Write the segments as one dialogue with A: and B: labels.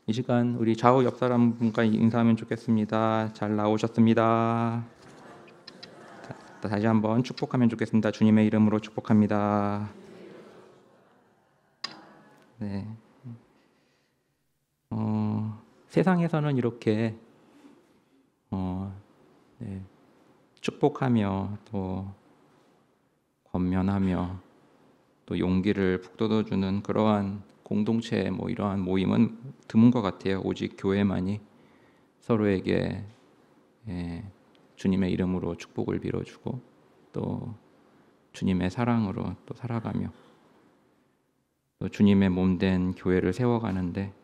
A: 이 시간 우리 좌우 옆 사람 분과 인사하면 좋겠습니다. 잘 나오셨습니다. 다시 한번 축복하면 좋겠습니다. 주님의 이름으로 축복합니다. 네. 세상에서는 이렇게 네, 축복하며 또 권면하며 또 용기를 북돋워주는 그러한 공동체 이러한 모임은 드문 것 같아요. 오직 교회만이 서로에게 주님의 이름으로 축복을 빌어주고 또 주님의 사랑으로 또 살아가며 또 주님의 몸된 교회를 세워가는데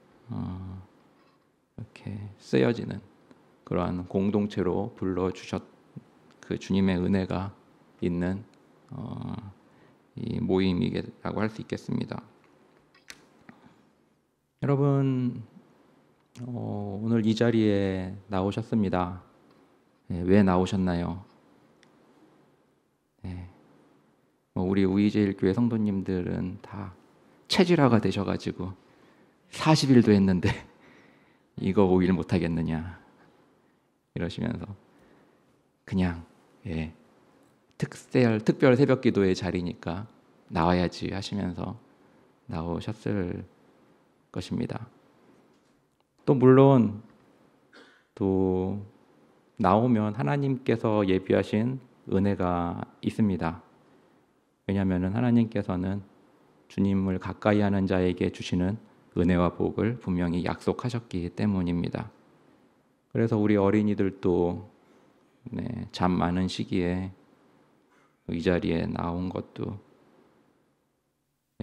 A: 이렇게 쓰여지는 그러한 공동체로 불러주셨 그 주님의 은혜가 있는 이 모임이라고 할 수 있겠습니다. 여러분 오늘 이 자리에 나오셨습니다. 왜 나오셨나요? 우리 우이제일교회 성도님들은 다 체질화가 되셔가지고 40일도 했는데 이거 5일 못하겠느냐 이러시면서 그냥 특별 새벽기도의 자리니까 나와야지 하시면서 나오셨을 것입니다. 또 물론 또 나오면 하나님께서 예비하신 은혜가 있습니다. 왜냐하면 하나님께서는 주님을 가까이 하는 자에게 주시는 은혜와 복을 분명히 약속하셨기 때문입니다. 그래서 우리 어린이들도 잠 많은 시기에 이 자리에 나온 것도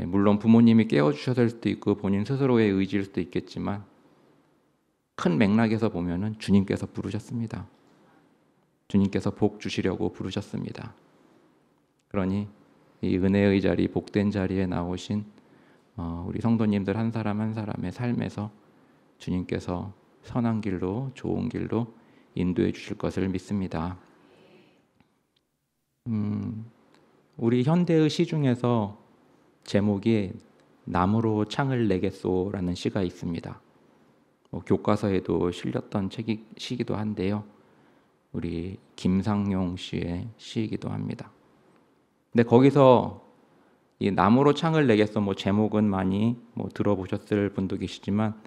A: 물론 부모님이 깨워주셨을 수도 있고 본인 스스로의 의지일 수도 있겠지만 큰 맥락에서 보면은 주님께서 부르셨습니다. 주님께서 복 주시려고 부르셨습니다. 그러니 이 은혜의 자리, 복된 자리에 나오신 우리 성도님들 한 사람 한 사람의 삶에서 주님께서 선한 길로, 좋은 길로 인도해 주실 것을 믿습니다. 우리 현대의 시 중에서 제목이 나무로 창을 내겠소라는 시가 있습니다. 교과서에도 실렸던 시기도 한데요. 우리 김상용 씨의 시이기도 합니다. 근데 거기서 이 나무로 창을 내겠소 제목은 많이 들어보셨을 분도 계시지만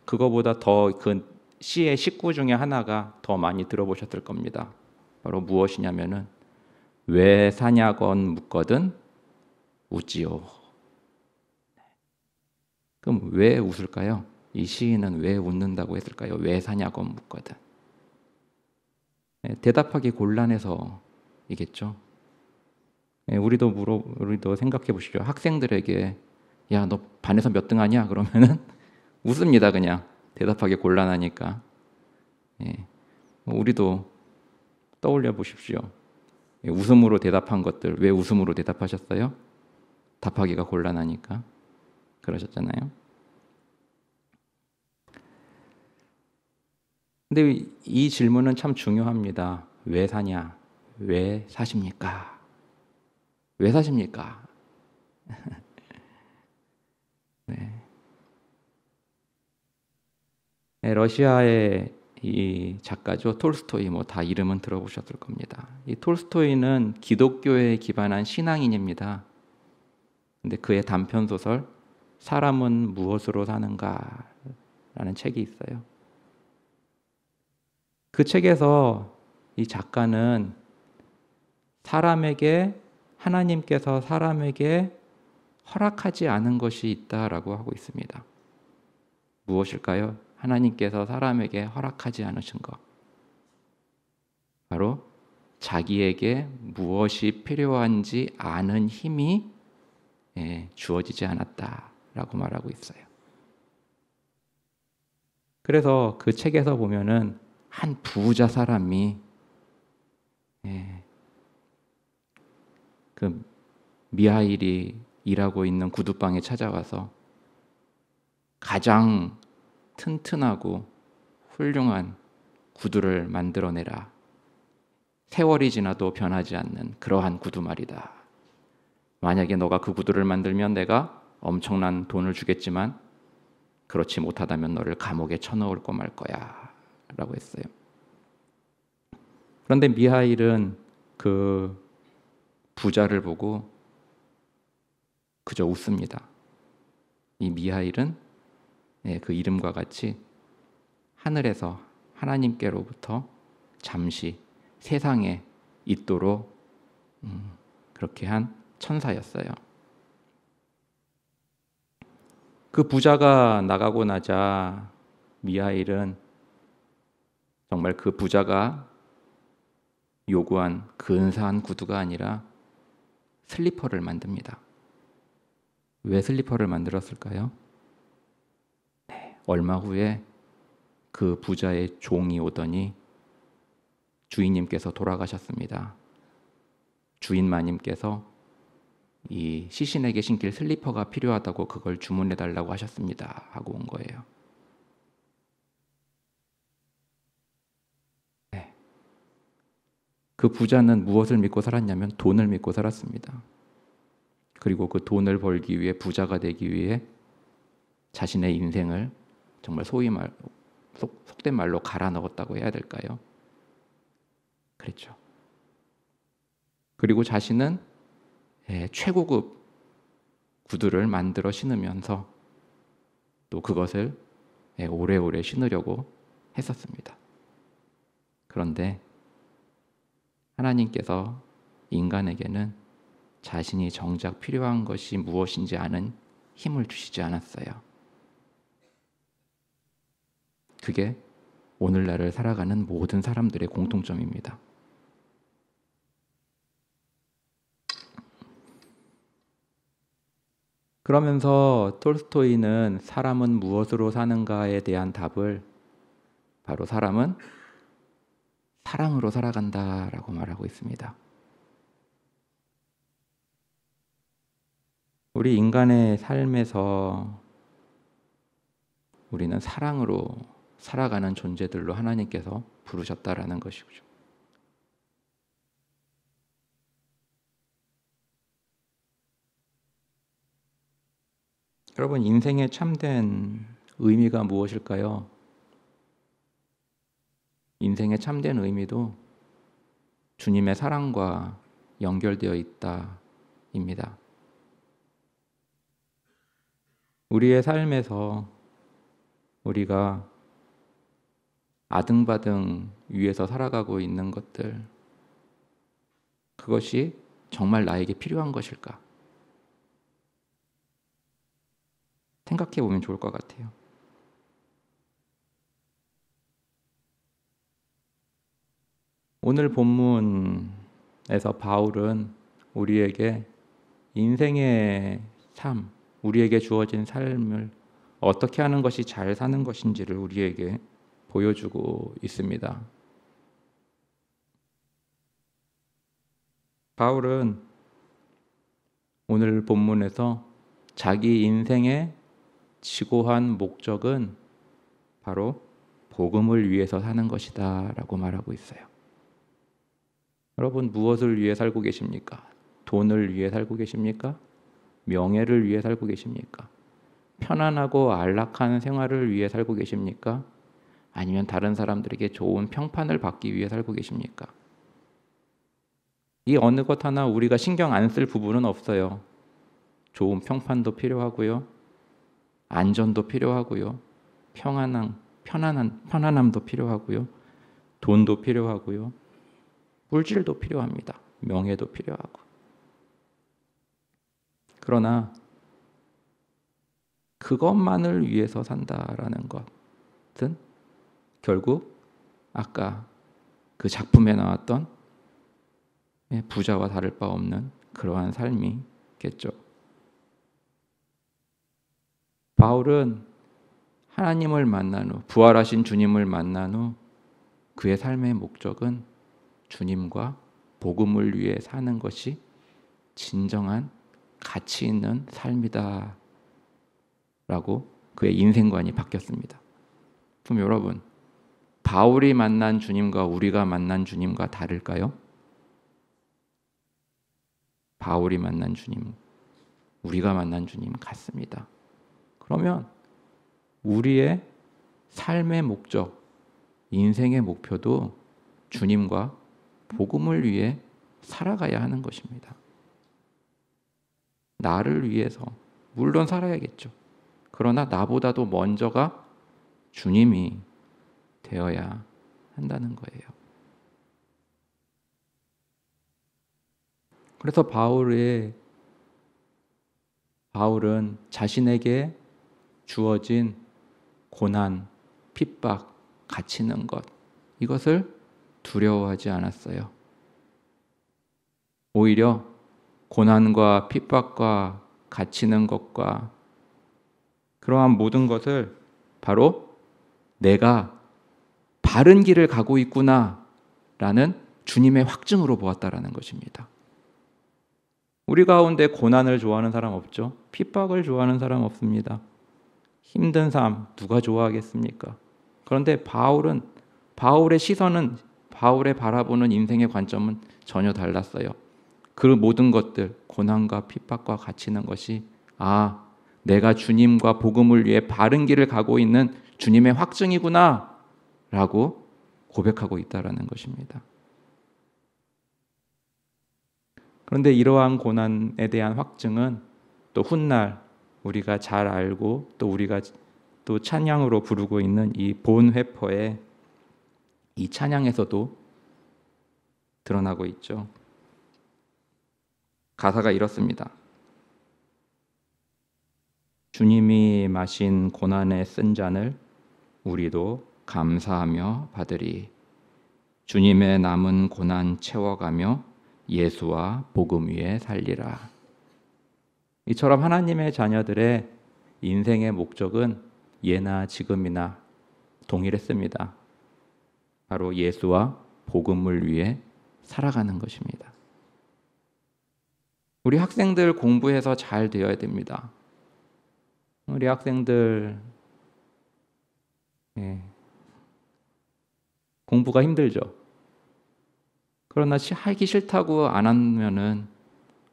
A: 그거보다 더 그 시의 식구 중에 하나가 더 많이 들어보셨을 겁니다. 바로 무엇이냐면은 왜 사냐건 묻거든 웃지요. 그럼 왜 웃을까요? 이 시인은 왜 웃는다고 했을까요? 왜 사냐건 묻거든. 대답하기 곤란해서이겠죠. 우리도 생각해 보시죠. 학생들에게 야, 너 반에서 몇 등 하냐? 그러면은 웃습니다. 그냥 대답하기 곤란하니까. 우리도 떠올려 보십시오. 웃음으로 대답한 것들 왜 웃음으로 대답하셨어요? 답하기가 곤란하니까 그러셨잖아요. 근데 이 질문은 참 중요합니다. 왜 사냐? 왜 사십니까? 왜 사십니까? 러시아의 이 작가죠. 톨스토이 다 이름은 들어보셨을 겁니다. 이 톨스토이는 기독교에 기반한 신앙인입니다. 근데 그의 단편 소설 사람은 무엇으로 사는가라는 책이 있어요. 그 책에서 이 작가는 하나님께서 사람에게 허락하지 않은 것이 있다라고 하고 있습니다. 무엇일까요? 하나님께서 사람에게 허락하지 않으신 것. 바로 자기에게 무엇이 필요한지 아는 힘이 주어지지 않았다라고 말하고 있어요. 그래서 그 책에서 보면은 한 부자 사람이 그 미하일이 일하고 있는 구두방에 찾아와서 가장 튼튼하고 훌륭한 구두를 만들어내라. 세월이 지나도 변하지 않는 그러한 구두 말이다. 만약에 너가 그 구두를 만들면 내가 엄청난 돈을 주겠지만 그렇지 못하다면 너를 감옥에 쳐넣을 거 말 거야 라고 했어요. 그런데 미하일은 그 부자를 보고 그저 웃습니다. 이 미하일은 그 이름과 같이 하늘에서 하나님께로부터 잠시 세상에 있도록 그렇게 한 천사였어요. 그 부자가 나가고 나자 미하일은 정말 그 부자가 요구한 근사한 구두가 아니라 슬리퍼를 만듭니다. 왜 슬리퍼를 만들었을까요? 얼마 후에 그 부자의 종이 오더니 주인님께서 돌아가셨습니다. 주인 마님께서 이 시신에게 신길 슬리퍼가 필요하다고 그걸 주문해 달라고 하셨습니다 하고 온 거예요. 그 부자는 무엇을 믿고 살았냐면 돈을 믿고 살았습니다. 그리고 그 돈을 벌기 위해, 부자가 되기 위해 자신의 인생을 정말 속된 말로 갈아 넣었다고 해야 될까요? 그랬죠. 그리고 자신은 최고급 구두를 만들어 신으면서 또 그것을 오래오래 신으려고 했었습니다. 그런데 하나님께서 인간에게는 자신이 정작 필요한 것이 무엇인지 아는 힘을 주시지 않았어요. 그게 오늘날을 살아가는 모든 사람들의 공통점입니다. 그러면서 톨스토이는 사람은 무엇으로 사는가에 대한 답을 바로 사람은 사랑으로 살아간다라고 말하고 있습니다. 우리 인간의 삶에서 우리는 사랑으로 살아가는 존재들로 하나님께서 부르셨다라는 것이죠. 여러분, 인생의 참된 의미가 무엇일까요? 인생의 참된 의미도 주님의 사랑과 연결되어 있다입니다. 우리의 삶에서 우리가 아등바등 위에서 살아가고 있는 것들, 그것이 정말 나에게 필요한 것일까? 생각해 보면 좋을 것 같아요. 오늘 본문에서 바울은 우리에게 인생의 삶, 우리에게 주어진 삶을 어떻게 하는 것이 잘 사는 것인지를 우리에게 보여주고 있습니다. 바울은 오늘 본문에서 자기 인생의 지고한 목적은 바로 복음을 위해서 사는 것이다 라고 말하고 있어요. 여러분, 무엇을 위해 살고 계십니까? 돈을 위해 살고 계십니까? 명예를 위해 살고 계십니까? 편안하고 안락한 생활을 위해 살고 계십니까? 아니면 다른 사람들에게 좋은 평판을 받기 위해 살고 계십니까? 이 어느 것 하나 우리가 신경 안 쓸 부분은 없어요. 좋은 평판도 필요하고요. 안전도 필요하고요. 편안함도 필요하고요. 돈도 필요하고요. 물질도 필요합니다. 명예도 필요하고. 그러나 그것만을 위해서 산다라는 것은 결국 아까 그 작품에 나왔던 부자와 다를 바 없는 그러한 삶이겠죠. 바울은 하나님을 만난 후, 부활하신 주님을 만난 후 그의 삶의 목적은 주님과 복음을 위해 사는 것이 진정한 가치 있는 삶이다 라고 그의 인생관이 바뀌었습니다. 그럼 여러분, 바울이 만난 주님과 우리가 만난 주님과 다를까요? 바울이 만난 주님, 우리가 만난 주님 같습니다. 그러면 우리의 삶의 목적, 인생의 목표도 주님과 복음을 위해 살아가야 하는 것입니다. 나를 위해서 물론 살아야겠죠. 그러나 나보다도 먼저가 주님이 되어야 한다는 거예요. 그래서 바울은 자신에게 주어진 고난, 핍박, 갇히는 것, 이것을 두려워하지 않았어요. 오히려 고난과 핍박과 갇히는 것과 그러한 모든 것을 바로 내가 바른 길을 가고 있구나라는 주님의 확증으로 보았다라는 것입니다. 우리 가운데 고난을 좋아하는 사람 없죠? 핍박을 좋아하는 사람 없습니다. 힘든 삶 누가 좋아하겠습니까? 그런데 바울의 시선은, 바울의 바라보는 인생의 관점은 전혀 달랐어요. 그 모든 것들, 고난과 핍박과 갇히는 것이 내가 주님과 복음을 위해 바른 길을 가고 있는 주님의 확증이구나 라고 고백하고 있다는 것입니다. 그런데 이러한 고난에 대한 확증은 또 훗날 우리가 잘 알고 또 우리가 또 찬양으로 부르고 있는 이 본회퍼의 이 찬양에서도 드러나고 있죠. 가사가 이렇습니다. 주님이 마신 고난의 쓴 잔을 우리도 감사하며 받으리. 주님의 남은 고난 채워가며 예수와 복음 위에 살리라. 이처럼 하나님의 자녀들의 인생의 목적은 예나 지금이나 동일했습니다. 바로 예수와 복음을 위해 살아가는 것입니다. 우리 학생들 공부해서 잘 되어야 됩니다. 우리 학생들 공부가 힘들죠. 그러나 하기 싫다고 안 하면은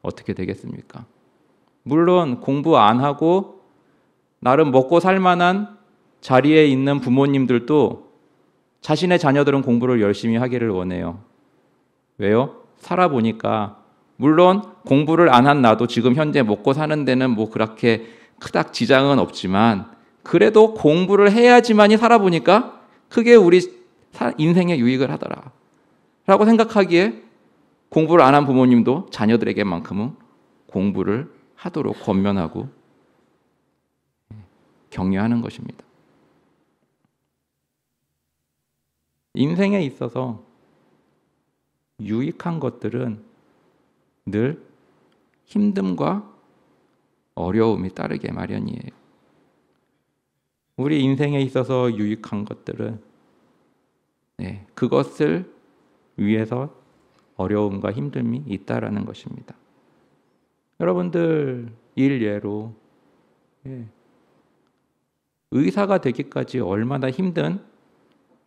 A: 어떻게 되겠습니까? 물론 공부 안 하고 나름 먹고 살 만한 자리에 있는 부모님들도 자신의 자녀들은 공부를 열심히 하기를 원해요. 왜요? 살아보니까 물론 공부를 안 한 나도 지금 현재 먹고 사는 데는 뭐 그렇게 크닥 지장은 없지만 그래도 공부를 해야지만이 살아보니까 그게 우리 인생에 유익을 하더라 라고 생각하기에 공부를 안 한 부모님도 자녀들에게만큼은 공부를 하도록 권면하고 격려하는 것입니다. 인생에 있어서 유익한 것들은 늘 힘듦과 어려움이 따르게 마련이에요. 우리 인생에 있어서 유익한 것들은 그것을 위해서 어려움과 힘듦이 있다라는 것입니다. 여러분들 일례로 의사가 되기까지 얼마나 힘든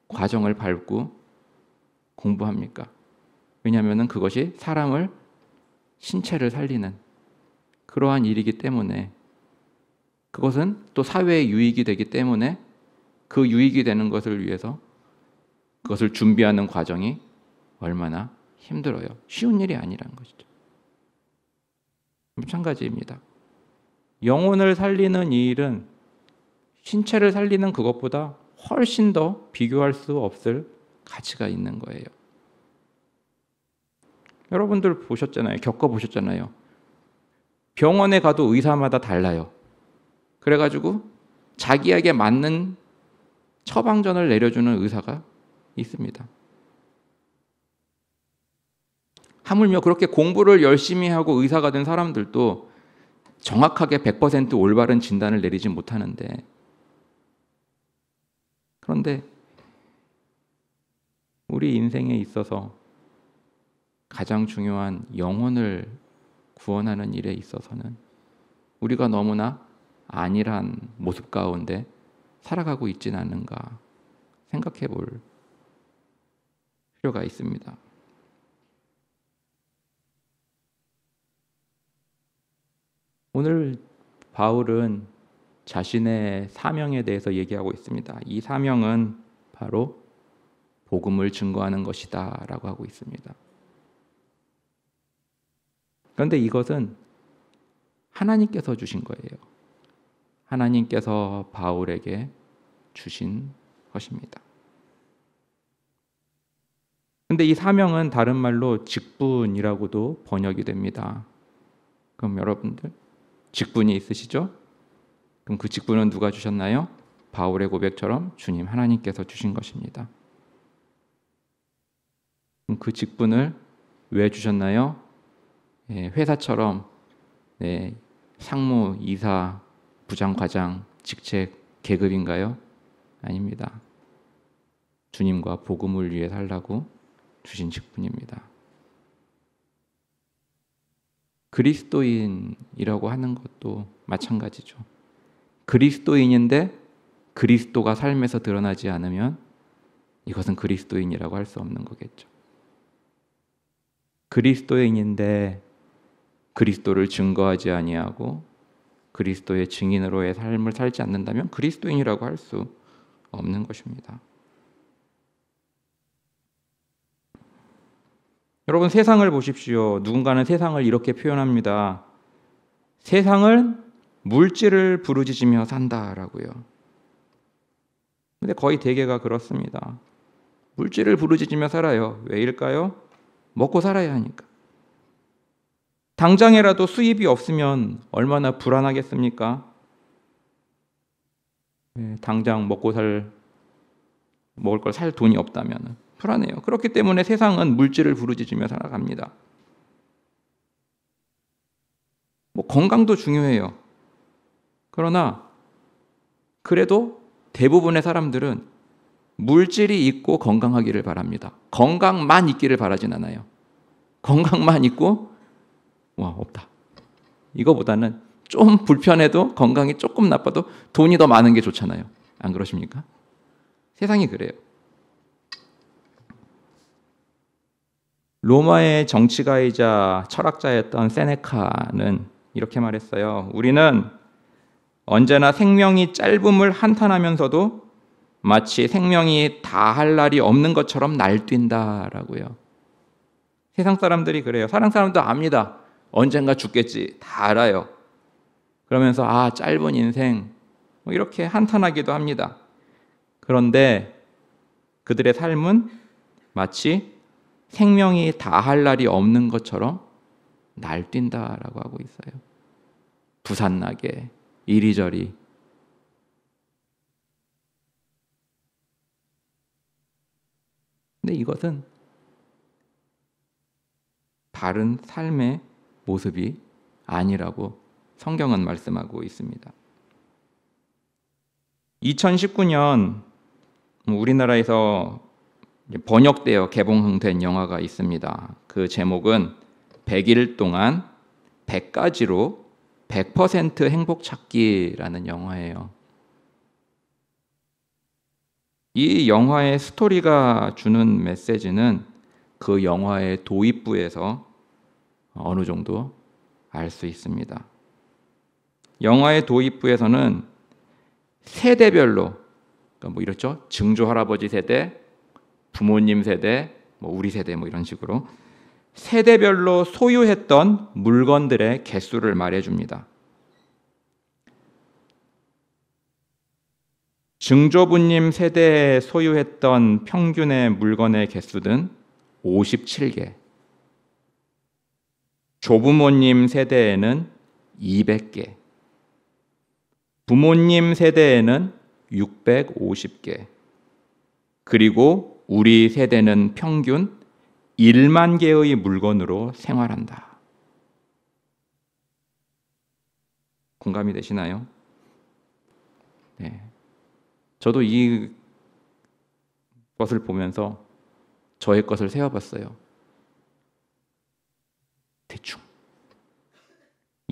A: 과정을 밟고 공부합니까? 왜냐하면 그것이 사람을 신체를 살리는 그러한 일이기 때문에 그것은 또 사회의 유익이 되기 때문에 그 유익이 되는 것을 위해서 그것을 준비하는 과정이 얼마나 힘들어요. 쉬운 일이 아니라는 것이죠. 마찬가지입니다. 영혼을 살리는 이 일은 신체를 살리는 그것보다 훨씬 더 비교할 수 없을 가치가 있는 거예요. 여러분들 보셨잖아요. 겪어보셨잖아요. 병원에 가도 의사마다 달라요. 그래가지고 자기에게 맞는 처방전을 내려주는 의사가 있습니다. 하물며 그렇게 공부를 열심히 하고 의사가 된 사람들도 정확하게 100% 올바른 진단을 내리지 못하는데, 그런데 우리 인생에 있어서 가장 중요한 영혼을 구원하는 일에 있어서는 우리가 너무나 안일한 모습 가운데 살아가고 있지는 않는가 생각해 볼 필요가 있습니다. 오늘 바울은 자신의 사명에 대해서 얘기하고 있습니다. 이 사명은 바로 복음을 증거하는 것이다 라고 하고 있습니다. 그런데 이것은 하나님께서 주신 거예요. 하나님께서 바울에게 주신 것입니다. 근데 이 사명은 다른 말로 직분이라고도 번역이 됩니다. 그럼 여러분들 직분이 있으시죠? 그럼 그 직분은 누가 주셨나요? 바울의 고백처럼 주님 하나님께서 주신 것입니다. 그럼 그 직분을 왜 주셨나요? 회사처럼 상무, 이사, 부장, 과장, 직책, 계급인가요? 아닙니다. 주님과 복음을 위해 살라고 주신 직분입니다. 그리스도인이라고 하는 것도 마찬가지죠. 그리스도인인데 그리스도가 삶에서 드러나지 않으면 이것은 그리스도인이라고 할 수 없는 거겠죠. 그리스도인인데 그리스도를 증거하지 아니하고 그리스도의 증인으로의 삶을 살지 않는다면 그리스도인이라고 할 수 없는 것입니다. 여러분 세상을 보십시오. 누군가는 세상을 이렇게 표현합니다. 세상을 물질을 부르짖으며 산다라고요. 근데 거의 대개가 그렇습니다. 물질을 부르짖으며 살아요. 왜일까요? 먹고 살아야 하니까. 당장이라도 수입이 없으면 얼마나 불안하겠습니까? 당장 먹을 걸 살 돈이 없다면 불안해요. 그렇기 때문에 세상은 물질을 부르짖으며 살아갑니다. 건강도 중요해요. 그러나 그래도 대부분의 사람들은 물질이 있고 건강하기를 바랍니다. 건강만 있기를 바라진 않아요. 건강만 있고 없다. 이거보다는 좀 불편해도 건강이 조금 나빠도 돈이 더 많은 게 좋잖아요. 안 그러십니까? 세상이 그래요. 로마의 정치가이자 철학자였던 세네카는 이렇게 말했어요. 우리는 언제나 생명이 짧음을 한탄하면서도 마치 생명이 다할 날이 없는 것처럼 날뛴다라고요. 세상 사람들이 그래요. 세상 사람도 압니다. 언젠가 죽겠지. 다 알아요. 그러면서 짧은 인생 이렇게 한탄하기도 합니다. 그런데 그들의 삶은 마치 생명이 다할 날이 없는 것처럼 날뛴다라고 하고 있어요. 부산나게 이리저리. 근데 이것은 바른 삶의 모습이 아니라고 성경은 말씀하고 있습니다. 2019년 우리나라에서 번역되어 개봉된 영화가 있습니다. 그 제목은 100일 동안 100가지로 100% 행복 찾기라는 영화예요. 이 영화의 스토리가 주는 메시지는 그 영화의 도입부에서 어느 정도 알 수 있습니다. 영화의 도입부에서는 세대별로 이렇죠. 증조 할아버지 세대, 부모님 세대, 우리 세대 이런 식으로 세대별로 소유했던 물건들의 개수를 말해줍니다. 증조부님 세대에 소유했던 평균의 물건의 개수는 57개, 조부모님 세대에는 200개, 부모님 세대에는 650개, 그리고 우리 세대는 평균 1만 개의 물건으로 생활한다. 공감이 되시나요? 네. 저도 이 것을 보면서 저의 것을 세어봤어요. 대충.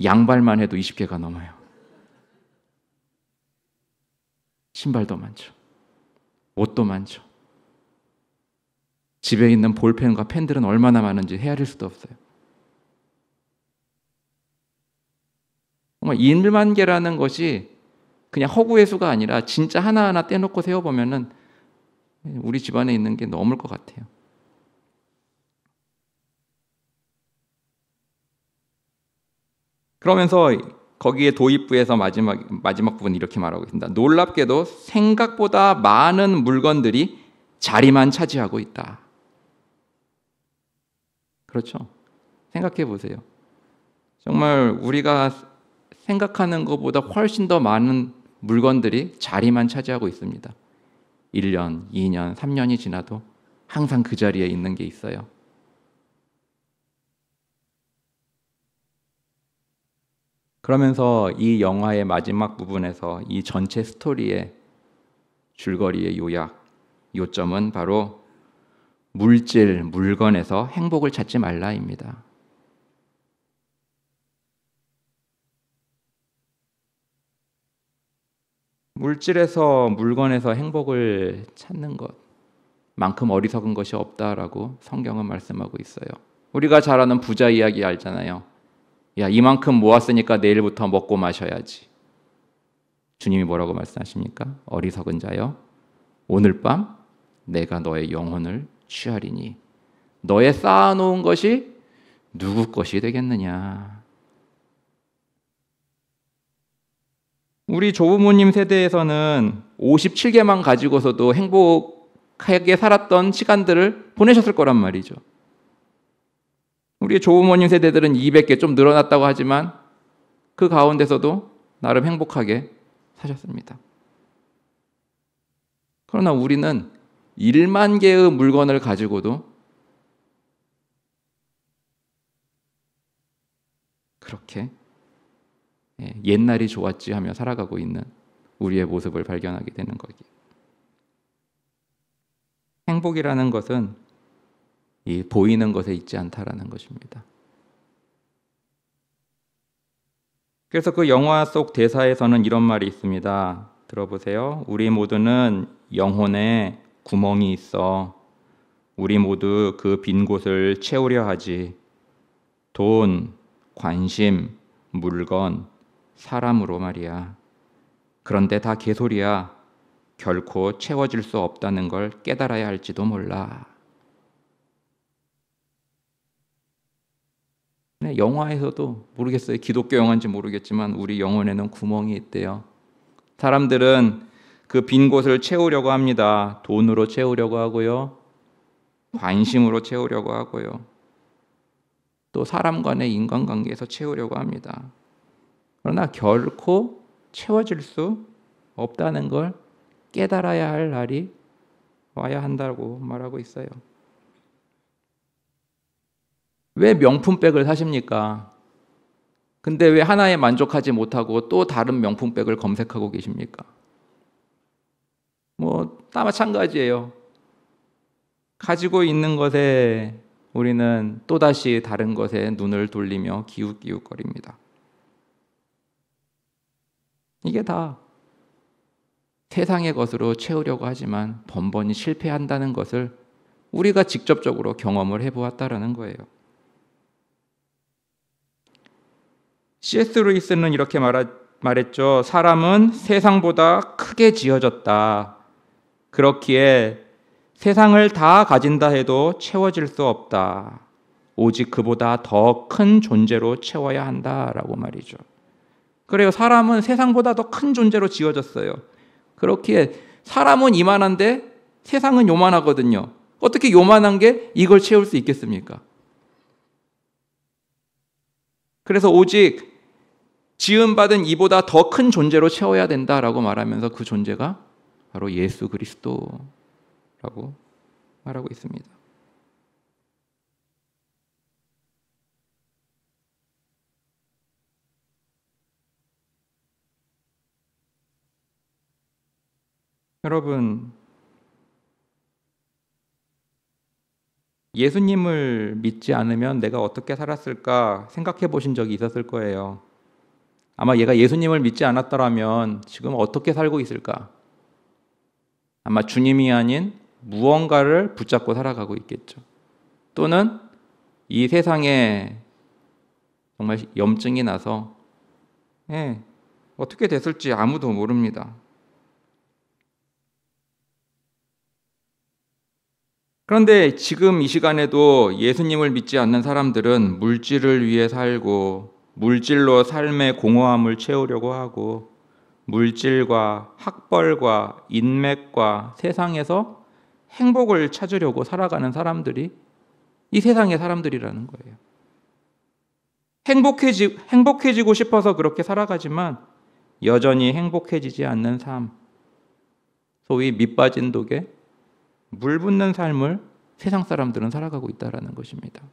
A: 양발만 해도 20개가 넘어요. 신발도 많죠. 옷도 많죠. 집에 있는 볼펜과 펜들은 얼마나 많은지 헤아릴 수도 없어요. 정말 1만 개라는 것이 그냥 허구의 수가 아니라 진짜 하나하나 떼놓고 세어보면은 우리 집안에 있는 게 넘을 것 같아요. 그러면서 거기에 도입부에서 마지막 부분 이렇게 말하고 있습니다. 놀랍게도 생각보다 많은 물건들이 자리만 차지하고 있다. 그렇죠? 생각해 보세요. 정말 우리가 생각하는 것보다 훨씬 더 많은 물건들이 자리만 차지하고 있습니다. 1년, 2년, 3년이 지나도 항상 그 자리에 있는 게 있어요. 그러면서 이 영화의 마지막 부분에서 이 전체 스토리의 줄거리의 요점은 바로 물질, 물건에서 행복을 찾지 말라입니다. 물질에서, 물건에서 행복을 찾는 것만큼 어리석은 것이 없다라고 성경은 말씀하고 있어요. 우리가 잘 아는 부자 이야기 알잖아요. 야, 이만큼 모았으니까 내일부터 먹고 마셔야지. 주님이 뭐라고 말씀하십니까? 어리석은 자여, 오늘 밤 내가 너의 영혼을 취하리니 너의 쌓아놓은 것이 누구 것이 되겠느냐. 우리 조부모님 세대에서는 57개만 가지고서도 행복하게 살았던 시간들을 보내셨을 거란 말이죠. 우리 조부모님 세대들은 200개 좀 늘어났다고 하지만 그 가운데서도 나름 행복하게 사셨습니다. 그러나 우리는 1만 개의 물건을 가지고도 그렇게 옛날이 좋았지 하며 살아가고 있는 우리의 모습을 발견하게 되는 거기에. 행복이라는 것은 이 보이는 것에 있지 않다라는 것입니다. 그래서 그 영화 속 대사에서는 이런 말이 있습니다. 들어보세요. 우리 모두는 영혼에 구멍이 있어. 우리 모두 그 빈 곳을 채우려 하지. 돈, 관심, 물건, 사람으로 말이야. 그런데 다 개소리야. 결코 채워질 수 없다는 걸 깨달아야 할지도 몰라. 네, 영화에서도 모르겠어요. 기독교 영화인지 모르겠지만 우리 영혼에는 구멍이 있대요. 사람들은 그 빈 곳을 채우려고 합니다. 돈으로 채우려고 하고요. 관심으로 채우려고 하고요. 또 사람 간의 인간관계에서 채우려고 합니다. 그러나 결코 채워질 수 없다는 걸 깨달아야 할 날이 와야 한다고 말하고 있어요. 왜 명품백을 사십니까? 근데 왜 하나에 만족하지 못하고 또 다른 명품백을 검색하고 계십니까? 다 마찬가지예요. 가지고 있는 것에 우리는 또다시 다른 것에 눈을 돌리며 기웃기웃거립니다. 이게 다 세상의 것으로 채우려고 하지만 번번이 실패한다는 것을 우리가 직접적으로 경험을 해보았다라는 거예요. C.S. 루이스는 이렇게 말했죠. 사람은 세상보다 크게 지어졌다. 그렇기에 세상을 다 가진다 해도 채워질 수 없다. 오직 그보다 더 큰 존재로 채워야 한다라고 말이죠. 그래요. 사람은 세상보다 더 큰 존재로 지어졌어요. 그렇기에 사람은 이만한데 세상은 요만하거든요. 어떻게 요만한 게 이걸 채울 수 있겠습니까? 그래서 오직 지음받은 이보다 더 큰 존재로 채워야 된다라고 말하면서 그 존재가 바로 예수 그리스도라고 말하고 있습니다. 여러분, 예수님을 믿지 않으면 내가 어떻게 살았을까 생각해 보신 적이 있었을 거예요. 아마 얘가 예수님을 믿지 않았더라면 지금 어떻게 살고 있을까? 아마 주님이 아닌 무언가를 붙잡고 살아가고 있겠죠. 또는 이 세상에 정말 염증이 나서 어떻게 됐을지 아무도 모릅니다. 그런데 지금 이 시간에도 예수님을 믿지 않는 사람들은 물질을 위해 살고 물질로 삶의 공허함을 채우려고 하고 물질과 학벌과 인맥과 세상에서 행복을 찾으려고 살아가는 사람들이 이 세상의 사람들이라는 거예요. 행복해지고 싶어서 그렇게 살아가지만 여전히 행복해지지 않는 삶, 소위 밑빠진 독에 물 붓는 삶을 세상 사람들은 살아가고 있다는 것입니다.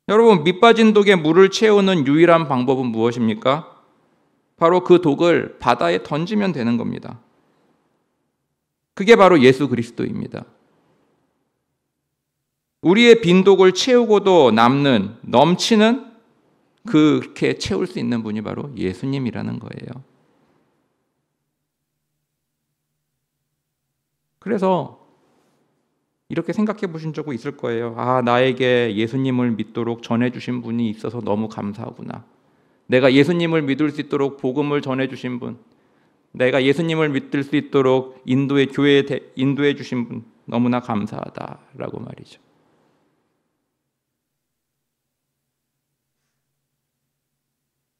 A: 여러분, 밑빠진 독에 물을 채우는 유일한 방법은 무엇입니까? 바로 그 독을 바다에 던지면 되는 겁니다. 그게 바로 예수 그리스도입니다. 우리의 빈 독을 채우고도 남는, 넘치는 그렇게 채울 수 있는 분이 바로 예수님이라는 거예요. 그래서 이렇게 생각해 보신 적이 있을 거예요. 아, 나에게 예수님을 믿도록 전해주신 분이 있어서 너무 감사하구나. 내가 예수님을 믿을 수 있도록 복음을 전해주신 분, 내가 예수님을 믿을 수 있도록 교회에 인도해 주신 분 너무나 감사하다라고 말이죠.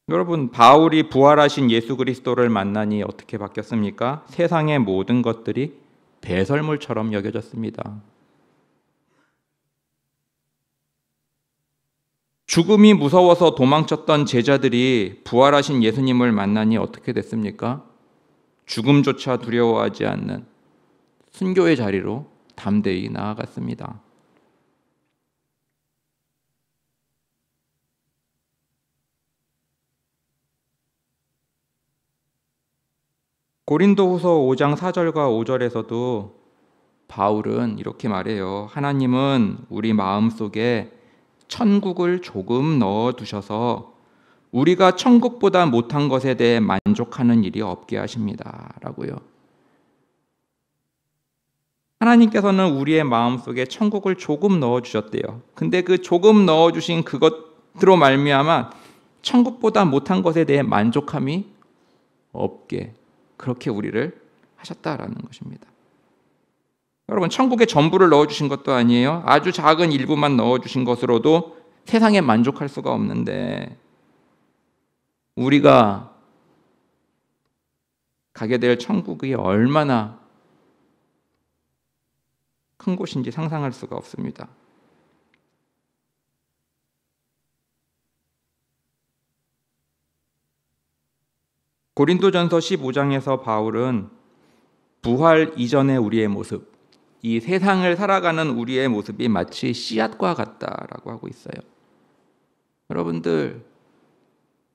A: 여러분, 바울이 부활하신 예수 그리스도를 만나니 어떻게 바뀌었습니까? 세상의 모든 것들이 배설물처럼 여겨졌습니다. 죽음이 무서워서 도망쳤던 제자들이 부활하신 예수님을 만나니 어떻게 됐습니까? 죽음조차 두려워하지 않는 순교의 자리로 담대히 나아갔습니다. 고린도후서 5장 4절과 5절에서도 바울은 이렇게 말해요. 하나님은 우리 마음속에 천국을 조금 넣어두셔서 우리가 천국보다 못한 것에 대해 만족하는 일이 없게 하십니다. 라고요. 하나님께서는 우리의 마음속에 천국을 조금 넣어주셨대요. 근데 그 조금 넣어주신 그것으로 말미암아 천국보다 못한 것에 대해 만족함이 없게 그렇게 우리를 하셨다라는 것입니다. 여러분, 천국에 전부를 넣어주신 것도 아니에요. 아주 작은 일부만 넣어주신 것으로도 세상에 만족할 수가 없는데 우리가 가게 될 천국이 얼마나 큰 곳인지 상상할 수가 없습니다. 고린도전서 15장에서 바울은 부활 이전의 우리의 모습, 이 세상을 살아가는 우리의 모습이 마치 씨앗과 같다라고 하고 있어요. 여러분들,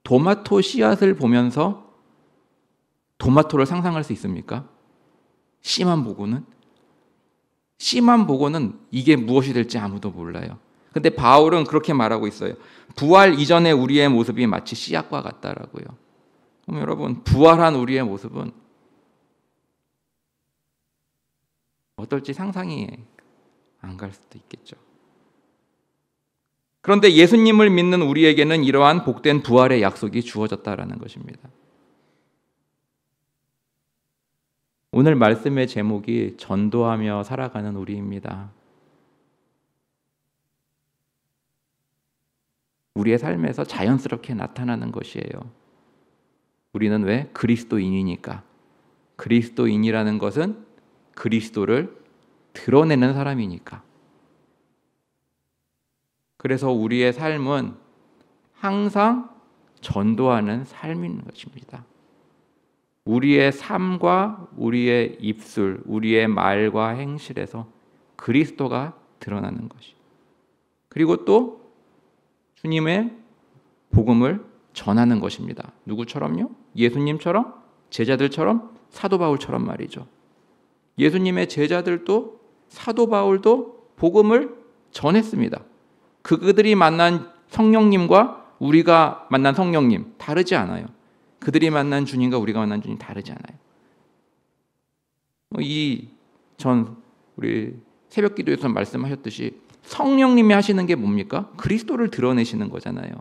A: 토마토 씨앗을 보면서 토마토를 상상할 수 있습니까? 씨만 보고는 이게 무엇이 될지 아무도 몰라요. 근데 바울은 그렇게 말하고 있어요. 부활 이전의 우리의 모습이 마치 씨앗과 같다라고요. 그럼 여러분, 부활한 우리의 모습은 어떨지 상상이 안 갈 수도 있겠죠. 그런데 예수님을 믿는 우리에게는 이러한 복된 부활의 약속이 주어졌다라는 것입니다. 오늘 말씀의 제목이 전도하며 살아가는 우리입니다. 우리의 삶에서 자연스럽게 나타나는 것이에요. 우리는 왜? 그리스도인이니까. 그리스도인이라는 것은 그리스도를 드러내는 사람이니까. 그래서 우리의 삶은 항상 전도하는 삶인 것입니다. 우리의 삶과 우리의 입술, 우리의 말과 행실에서 그리스도가 드러나는 것이. 그리고 또 주님의 복음을 전하는 것입니다. 누구처럼요? 예수님처럼, 제자들처럼, 사도 바울처럼 말이죠. 예수님의 제자들도 사도 바울도 복음을 전했습니다. 그들이 만난 성령님과 우리가 만난 성령님 다르지 않아요. 그들이 만난 주님과 우리가 만난 주님 다르지 않아요. 우리 새벽 기도에서 말씀하셨듯이 성령님이 하시는 게 뭡니까? 그리스도를 드러내시는 거잖아요.